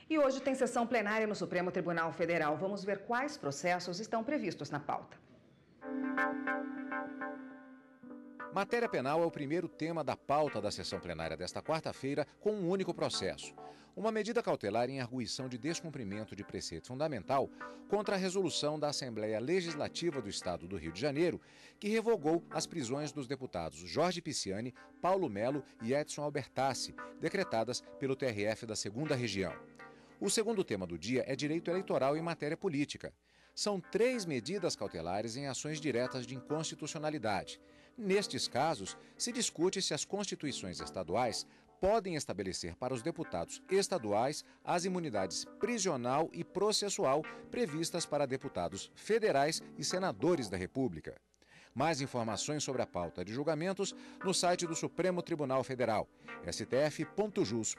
E hoje tem sessão plenária no Supremo Tribunal Federal. Vamos ver quais processos estão previstos na pauta. Matéria penal é o primeiro tema da pauta da sessão plenária desta quarta-feira, com um único processo. Uma medida cautelar em arguição de descumprimento de preceito fundamental contra a resolução da Assembleia Legislativa do Estado do Rio de Janeiro, que revogou as prisões dos deputados Jorge Pisciani, Paulo Melo e Edson Albertassi, decretadas pelo TRF da 2ª Região. O segundo tema do dia é direito eleitoral em matéria política. São 3 medidas cautelares em ações diretas de inconstitucionalidade. Nestes casos, se discute se as constituições estaduais podem estabelecer para os deputados estaduais as imunidades prisional e processual previstas para deputados federais e senadores da República. Mais informações sobre a pauta de julgamentos no site do Supremo Tribunal Federal, stf.jus.br.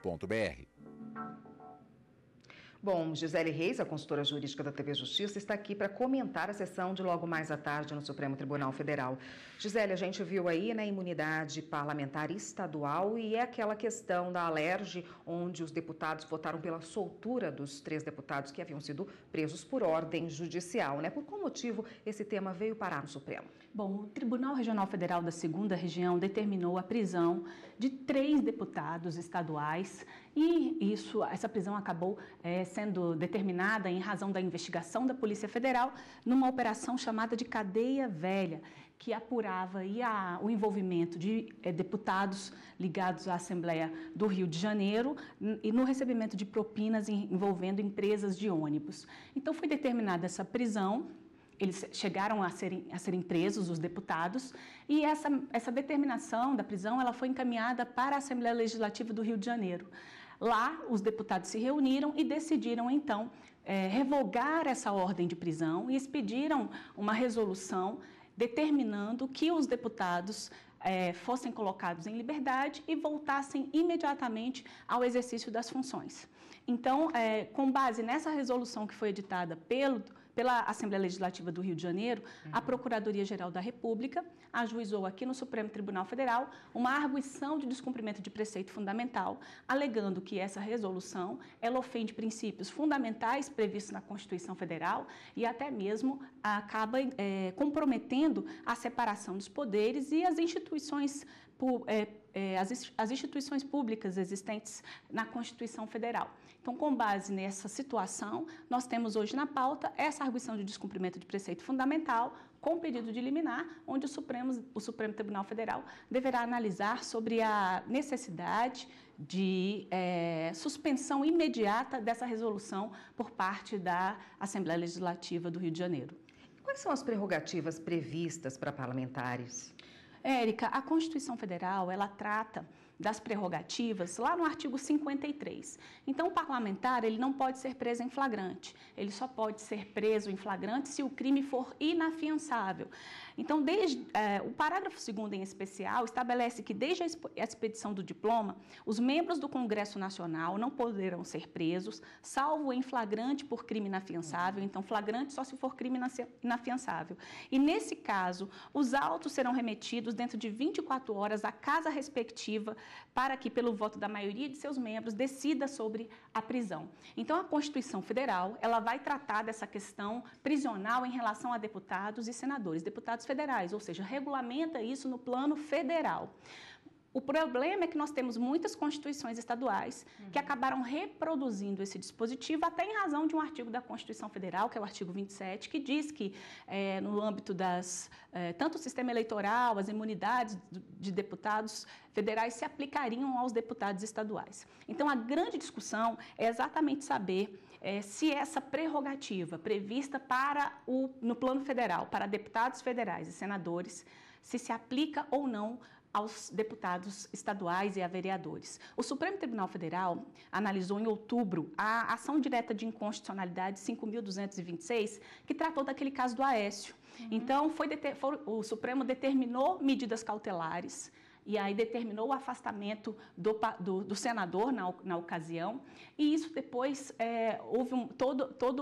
Bom, Gisele Reis, a consultora jurídica da TV Justiça, está aqui para comentar a sessão de logo mais à tarde no Supremo Tribunal Federal. Gisele, a gente viu aí, né, imunidade parlamentar estadual e é aquela questão da alerge, onde os deputados votaram pela soltura dos 3 deputados que haviam sido presos por ordem judicial, né? Por qual motivo esse tema veio parar no Supremo? Bom, o Tribunal Regional Federal da 2ª Região determinou a prisão de 3 deputados estaduais e essa prisão acabou sendo determinada em razão da investigação da Polícia Federal numa operação chamada de Cadeia Velha, que apurava o envolvimento de deputados ligados à Assembleia do Rio de Janeiro e no recebimento de propinas envolvendo empresas de ônibus. Então, foi determinada essa prisão. Eles chegaram a serem presos, os deputados, e essa determinação da prisão ela foi encaminhada para a Assembleia Legislativa do Rio de Janeiro. Lá, os deputados se reuniram e decidiram, então, revogar essa ordem de prisão e expediram uma resolução determinando que os deputados fossem colocados em liberdade e voltassem imediatamente ao exercício das funções. Então, com base nessa resolução que foi editada pela Assembleia Legislativa do Rio de Janeiro, a Procuradoria-Geral da República ajuizou aqui no Supremo Tribunal Federal uma arguição de descumprimento de preceito fundamental, alegando que essa resolução ela ofende princípios fundamentais previstos na Constituição Federal e até mesmo acaba comprometendo a separação dos poderes e as instituições públicas existentes na Constituição Federal. Então, com base nessa situação, nós temos hoje na pauta essa arguição de descumprimento de preceito fundamental com pedido de liminar, onde o Supremo Tribunal Federal deverá analisar sobre a necessidade de suspensão imediata dessa resolução por parte da Assembleia Legislativa do Rio de Janeiro. Quais são as prerrogativas previstas para parlamentares? Érica, a Constituição Federal, ela trata das prerrogativas lá no artigo 53. Então, o parlamentar, ele não pode ser preso em flagrante. Ele só pode ser preso em flagrante se o crime for inafiançável. Então, o parágrafo 2º, em especial, estabelece que desde a expedição do diploma, os membros do Congresso Nacional não poderão ser presos, salvo em flagrante por crime inafiançável. Então, flagrante só se for crime inafiançável. E, nesse caso, os autos serão remetidos dentro de 24 horas à casa respectiva para que, pelo voto da maioria de seus membros, decida sobre a prisão. Então, a Constituição Federal ela vai tratar dessa questão prisional em relação a deputados e senadores, deputados federais, ou seja, regulamenta isso no plano federal. O problema é que nós temos muitas constituições estaduais que acabaram reproduzindo esse dispositivo até em razão de um artigo da Constituição Federal, que é o artigo 27, que diz que no âmbito tanto o sistema eleitoral, as imunidades de deputados federais se aplicariam aos deputados estaduais. Então, a grande discussão é exatamente saber se essa prerrogativa prevista no plano federal, para deputados federais e senadores, se aplica ou não aos deputados estaduais e a vereadores. O Supremo Tribunal Federal analisou em outubro a ação direta de inconstitucionalidade 5.226, que tratou daquele caso do Aécio. Então, o Supremo determinou medidas cautelares e aí determinou o afastamento do senador na ocasião, e isso depois houve toda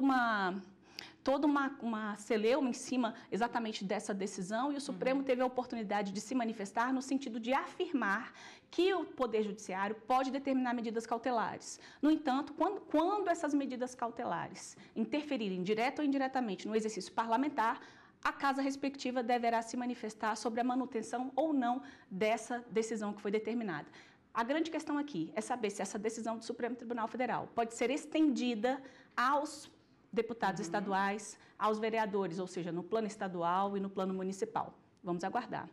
toda uma celeuma em cima exatamente dessa decisão e o Supremo teve a oportunidade de se manifestar no sentido de afirmar que o Poder Judiciário pode determinar medidas cautelares. No entanto, quando essas medidas cautelares interferirem direta ou indiretamente no exercício parlamentar, a casa respectiva deverá se manifestar sobre a manutenção ou não dessa decisão que foi determinada. A grande questão aqui é saber se essa decisão do Supremo Tribunal Federal pode ser estendida aos deputados estaduais, aos vereadores, ou seja, no plano estadual e no plano municipal. Vamos aguardar.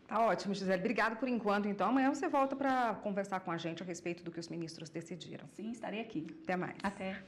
Tá ótimo, Gisele. Obrigada por enquanto, então. Amanhã você volta para conversar com a gente a respeito do que os ministros decidiram. Sim, estarei aqui. Até mais. Até.